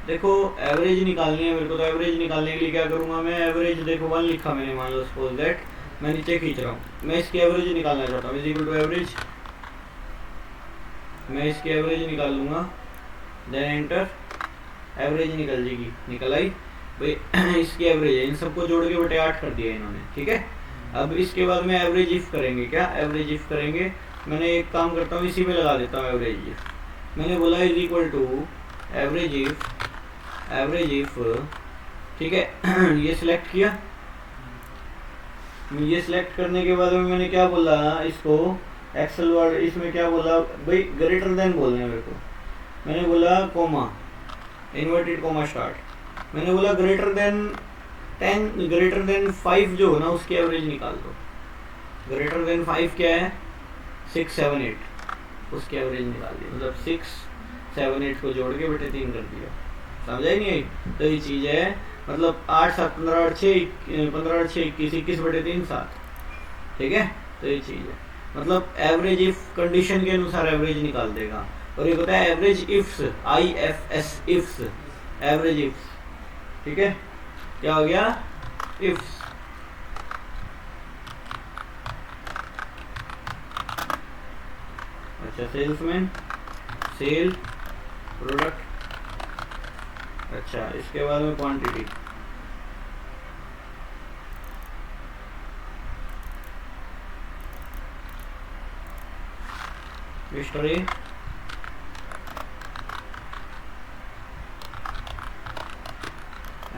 देखो एवरेज निकालनी है मेरे को, तो एवरेज निकालने के लिए क्या करूँगा मैं, एवरेज देखो 1 लिखा मैंने, मान लो सपोज दैट मैं नीचे खींच रहा हूँ, मैं इसकी एवरेज निकालना चाहता हूँ, इज इक्वल टू एवरेज, मैं इसकी एवरेज निकाल लूँगा, देन एंटर, एवरेज निकल जाएगी, निकल आई भाई इसकी एवरेज है, इन सबको जोड़ के बटे 8 कर दिया इन्होंने, ठीक है। अब इसके बाद में एवरेज इफ करेंगे, क्या एवरेज इफ करेंगे, मैंने एक काम करता हूँ इसी में लगा देता हूँ एवरेज इफ, मैंने बोला is equal to average if, ठीक है ये सिलेक्ट किया, ये सिलेक्ट करने के बाद में मैंने क्या बोला इसको, एक्सेल वर्ड इसमें क्या बोला भाई, ग्रेटर देन बोलना है मेरे को, मैंने बोला कोमा, इन्वर्टेड कोमा स्टार्ट, मैंने बोला ग्रेटर देन 10, ग्रेटर देन 5 जो हो ना उसकी एवरेज निकाल दो, ग्रेटर देन 5 क्या है 6 7 8, उसकी एवरेज निकाल दी, मतलब 6 7 8 को जोड़ के बटे 3 कर दिया, समझा ही नहीं आई। तो ये चीज़ है, मतलब 8 7 15 8 6 15 8 6 21 21 बटे 3 7, ठीक है। तो ये चीज़ है, मतलब एवरेज इफ कंडीशन के अनुसार एवरेज निकाल देगा, और एक होता है average ifs, IFS ifs, average ifs, ठीक है, क्या हो गया इफ्स। अच्छा सेल्समैन, सेल प्रोडक्ट, अच्छा इसके बाद में क्वांटिटी, मिस्टर ए,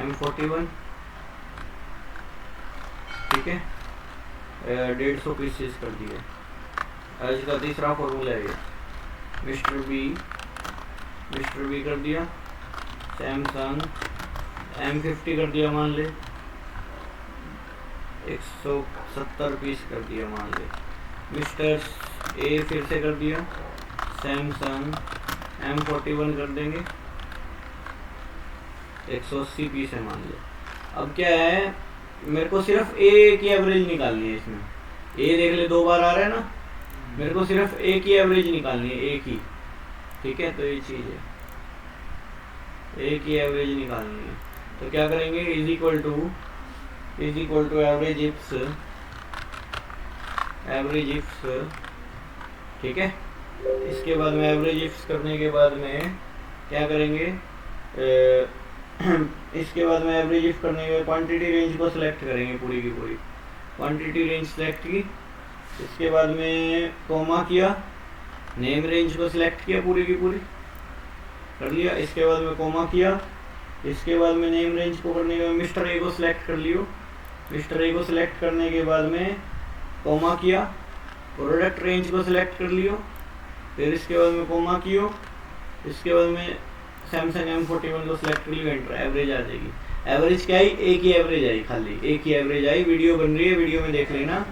M41, ठीक है, 150 पीसेस कर दिए, आज का तीसरा फॉर्मूला है ये, मिस्टर बी कर दिया, सैमसंग M50 कर दिया मान ले, 170 पीस कर दिया मान ले, मिस्टर ए फिर से कर दिया, सैमसंग M41 कर देंगे, 180 पीस है मान ले। अब क्या है, मेरे को सिर्फ ए की एवरेज निकालनी है, इसमें ए देख ले 2 बार आ रहा है ना, मेरे को सिर्फ ए की एवरेज निकालनी है, ए की, ठीक है। तो ये चीज़ है, ए की एवरेज निकालनी है, तो क्या करेंगे, is equal to average ifs, ठीक है। इसके बाद में एवरेज इफ्स करने के बाद में क्या करेंगे, इसके बाद में एवरेज इफ करने के बाद क्वांटिटी रेंज को सिलेक्ट करेंगे, पूरी की पूरी क्वांटिटी रेंज सिलेक्ट की, इसके बाद में कोमा किया, नेम रेंज को सिलेक्ट किया, पूरी की पूरी कर लिया, इसके बाद में कोमा किया, इसके बाद में नेम रेंज को करने के बाद मिस्टर ए को सिलेक्ट कर लियो, मिस्टर ए को सिलेक्ट करने के बाद में कोमा किया, प्रोडक्ट रेंज को सिलेक्ट कर लियो, फिर इसके बाद में कोमा कियो, इसके बाद में सैमसंग M41 को सिलेक्ट कर लियो, एंटर, एवरेज आ जाएगी। एवरेज क्या आई, ए की एवरेज आई, खाली ए की एवरेज आई, वीडियो बन रही है, वीडियो में देख लेना।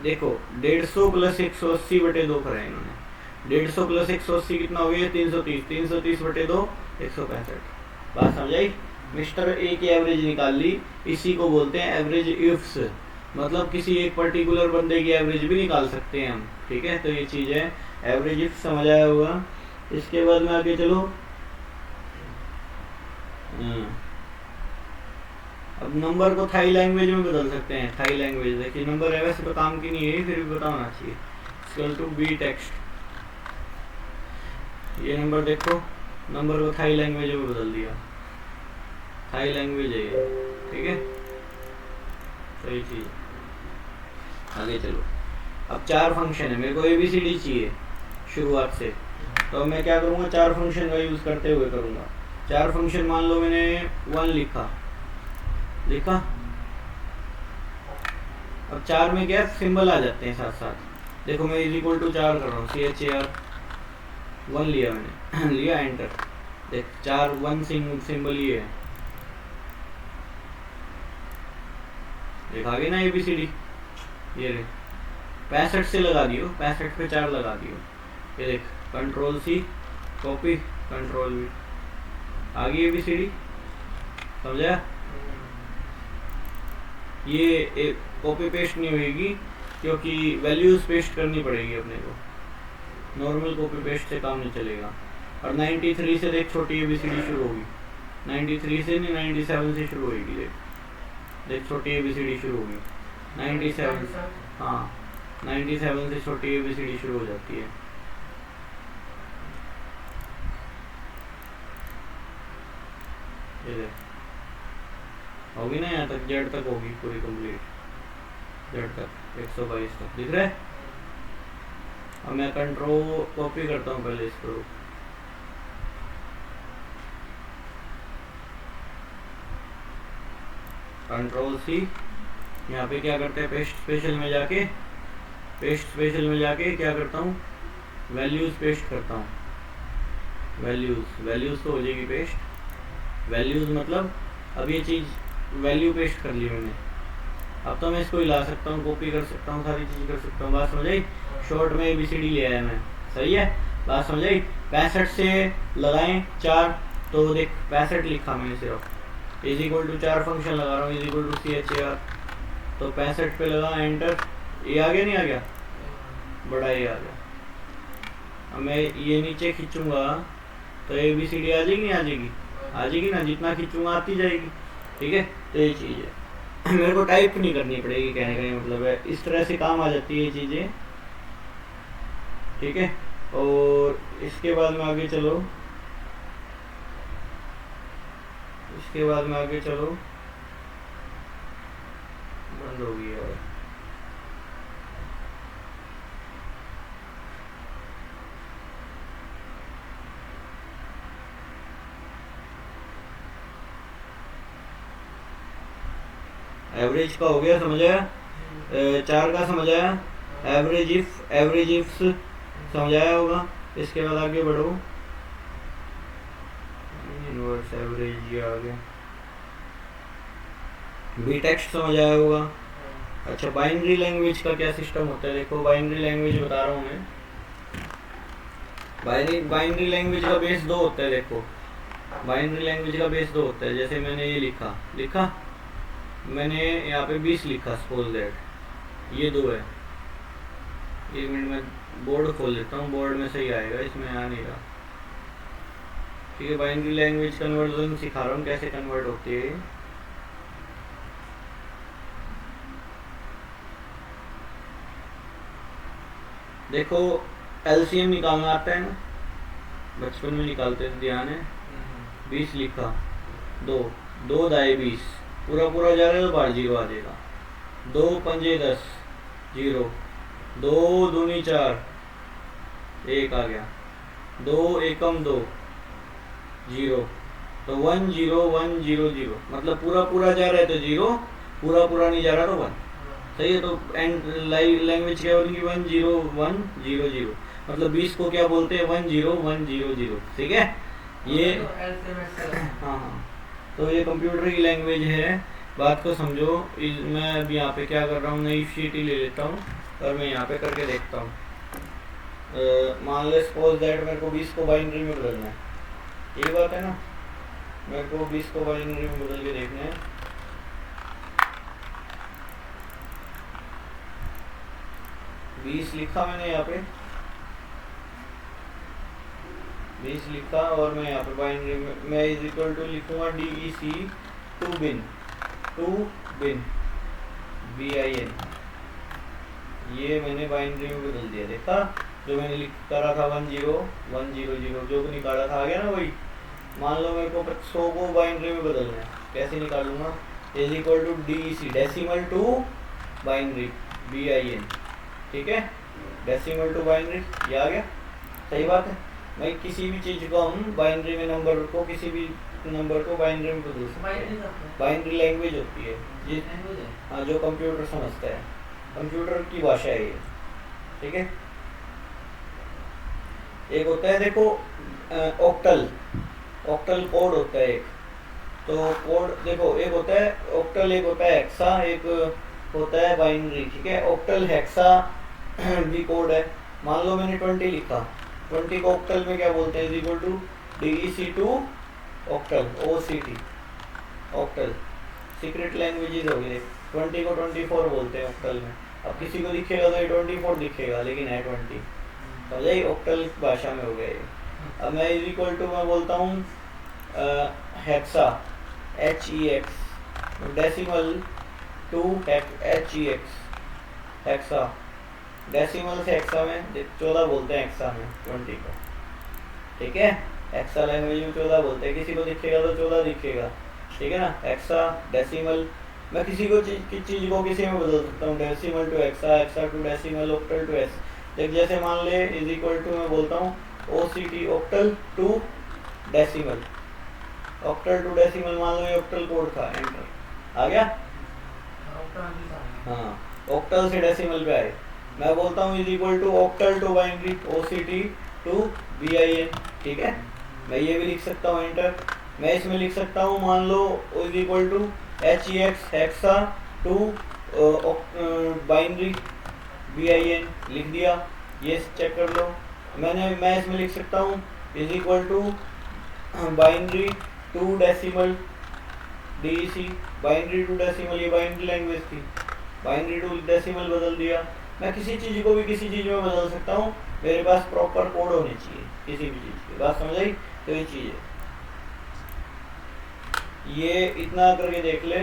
देखो 150 प्लस 180 बटे 2 करा इन्होंने, 150 प्लस 180 कितना हो गया 330, 330 बटे 2 165, बात समझ आई। मिस्टर ए की एवरेज निकाल ली, इसी को बोलते हैं एवरेज इफ्स, मतलब किसी एक पर्टिकुलर बंदे की एवरेज भी निकाल सकते हैं हम, ठीक है। तो ये चीज़ है, एवरेज इफ्स समझ आया होगा। इसके बाद में आगे चलो, अब नंबर को थाई लैंग्वेज में बदल सकते हैं, थाई लैंग्वेज देखिए, नंबर है वैसे तो काम की नहीं है, फिर भी पता होना चाहिए, इक्वल टू बी टेक्स्ट, ये नंबर देखो, नंबर को थाई लैंग्वेज में बदल दिया, थाई लैंग्वेज है ये, ठीक है। सही चीज़, आगे चलो। अब 4 फंक्शन है, मेरे को ABCD चाहिए शुरुआत से, तो मैं क्या करूँगा, 4 फंक्शन का यूज़ करते हुए करूँगा। 4 फंक्शन मान लो मैंने 1 लिखा, अब 4 में क्या सिंबल आ जाते हैं साथ साथ, देखो मैं इज इक्वल टू 4 कर रहा हूँ, CHAR 1 लिया मैंने लिया, एंटर, देख 4 1 सिंबल ये है, देखा गया ना ABCD, ये रे 65 से लगा दियो, 65 पे 4 लगा दियो, ये देख Ctrl+C कॉपी, Ctrl+V, आगे ABCD, समझा। ये कॉपी पेस्ट नहीं होगी, क्योंकि वैल्यूज पेस्ट करनी पड़ेगी अपने को, नॉर्मल कॉपी पेस्ट से काम नहीं चलेगा। और 93 से देख छोटी ABCD शुरू होगी, 93 से नहीं 97 से शुरू होगी। देख देख छोटी ABCD शुरू होगी 97। हाँ 97 से छोटी ABCD शुरू हो जाती है। ये देख होगी ना, यहाँ तक जेड तक होगी पूरी कंप्लीट, जेड तक 122 तक दिख रहा है। अब मैं कंट्रोल कॉपी करता हूँ पहले इसको, कंट्रोल C, यहाँ पे क्या करते हैं पेस्ट स्पेशल में जाके, पेस्ट स्पेशल में जाके क्या करता हूँ वैल्यूज पेस्ट करता हूँ, वैल्यूज तो हो जाएगी पेस्ट। वैल्यूज मतलब अब ये चीज़ वैल्यू पेस्ट कर ली मैंने, अब तो मैं इसको हिला सकता हूँ, कॉपी कर सकता हूँ, सारी चीज़ कर सकता हूँ। बात समझ आई? शॉर्ट में ABCD ले आया मैं, सही है, बात समझ आई। 65 से लगाएं 4, तो देख 65 लिखा मैंने सिर्फ, इज इक्वल टू 4 फंक्शन लगा रहा हूँ, इज इक्वल टू CHAR, तो 65 पे लगा एंटर, ये आ गया नहीं आ गया, बड़ा ये आ गया। अब मैं ये नीचे खींचूंगा तो ABCD आ जाएगी नहीं आ जाएगी, आ जाएगी ना, जितना खींचूंगा आती जाएगी, ठीक है। तो ये चीज़ है मेरे को टाइप नहीं करनी पड़ेगी, कहने का मतलब है इस तरह से काम आ जाती है ये चीज़ें, ठीक है। और इसके बाद में आगे चलो, इसके बाद में आगे चलो, बंद हो गई है। एवरेज का हो गया, समझ आया? 4 का समझ आया? एवरेज इफ समझ आया होगा। इसके बाद आगे बढ़ो, इनवर्स एवरेज ये आ गया, बी टेक्स्ट समझ आया होगा। अच्छा बाइनरी लैंग्वेज का क्या सिस्टम होता है, देखो बाइनरी लैंग्वेज बता रहा हूँ मैं। बाइनरी लैंग्वेज का बेस 2 होता है, देखो बाइनरी लैंग्वेज का बेस 2 होता है। जैसे मैंने ये लिखा मैंने यहाँ पे 20 लिखा, सपोज दैट ये 2 है। 1 मिनट में बोर्ड खोल लेता हूँ, बोर्ड में सही आएगा, इसमें आ नहीं रहा, ठीक है। बाइनरी लैंग्वेज कन्वर्जन सिखा रहा हूँ कैसे कन्वर्ट होती है। देखो LCM निकालना आता है ना, बचपन में निकालते थे, ध्यान है। 20 लिखा, 2 दाए 20, पूरा जा रहा है तो बाहर 0 आ जाएगा। 2 पंजे 10, 0, 2 दूनी 4, 1 आ गया। 2 एकम 2, 0, तो 1 0 1 0 0, मतलब पूरा जा रहा है तो 0, पूरा नहीं जा रहा तो 1, सही है। तो एंड लैंग्वेज क्या बोलेंगे 1 0 1 0 0, मतलब 20 को क्या बोलते हैं 1 0 1 0 0, ठीक है। ये हाँ, तो ये कंप्यूटर की लैंग्वेज है, बात को समझो। मैं अब यहाँ पे क्या कर रहा हूँ, नई शीट ही ले लेता हूँ और मैं यहाँ पे करके देखता हूँ। मान ले सपोज दैट मेरे को 20 को बाइनरी में बदलना है, ये बात है ना, मेरे को 20 को बाइनरी में बदल के देखना है। बीस लिखा मैंने यहाँ पे, 20 लिखा और मैं यहाँ पे बाइनरी में मैं इज इक्वल टू लिखूंगा DEC टू बिन BIN, ये मैंने बाइनरी में बदल दिया। देखा जो मैंने लिख करा था 1 0 1 0 0, जो निकाला था आ गया ना वही। मान लो मेरे को 100 को बाइनरी में बदलना है, कैसे निकालूंगा, is equal to DEC decimal to binary BIN, ठीक है, डेसिमल टू बाइनरी, ये आ गया, सही बात है। मैं किसी भी चीज को हम बाइनरी में नंबर को, किसी भी नंबर को बाइनरी में बदल सकते हैं। बाइनरी लैंग्वेज होती है जी, हाँ, जो कंप्यूटर समझता है, कंप्यूटर की भाषा है ये, ठीक है। एक होता है देखो ऑक्टल कोड होता है एक, तो कोड देखो एक होता है ऑक्टल, एक होता है हेक्सा, एक होता है बाइनरी, ठीक है। ऑक्टल हेक्सा भी कोड है। मान लो मैंने 20 लिखा, 20 को ऑक्टल में क्या बोलते हैं, equal to DEC to octal OCT, octal secret languages हो गए। 20 को 24 बोलते हैं ऑक्टल में। अब किसी को दिखेगा तो ये 24 दिखेगा, लेकिन है 20, समझे, ऑक्टल भाषा में हो गया ये। अब मैं इज इक्वल टू मैं बोलता हूँ hexa HEX, decimal to HEX, hexa, decimal से हेक्सा में 14 बोलते हैं, हेक्सा में 20 को, ठीक है। हेक्सा लैंग्वेज में 14 बोलते हैं, किसी को दिखेगा तो 14 दिखेगा, ठीक है ना। हेक्सा डेसिमल, मैं किसी को चीज को किसी में बदल सकता हूँ, decimal to hexa, hexa to decimal, octal to एस। जैसे मान ले इज इक्वल टू मैं बोलता हूँ OCT, octal to decimal, octal to decimal मान लो ये ऑक्टल कोड था, एंटर आ गया। हाँ, ऑक्टल से डेसिमल पे आए, मैं बोलता हूँ is equal to octal to binary OCT to BIN, ठीक है। मैं ये भी लिख सकता हूँ एंटर। मैं इसमें लिख सकता हूँ मान लो is equal to HEX hexa to binary BIN, लिख दिया, ये चेक कर लो। मैं इसमें लिख सकता हूँ is equal to binary to decimal DEC, binary to decimal, ये बाइनरी लैंग्वेज थी, बाइनरी टू डेसिमल बदल दिया। मैं किसी चीज़ को भी किसी चीज़ में बदल सकता हूँ, मेरे पास प्रॉपर कोड होनी चाहिए किसी भी चीज़ की, बात समझ आई। तो ये चीज़ है, ये इतना करके देख ले।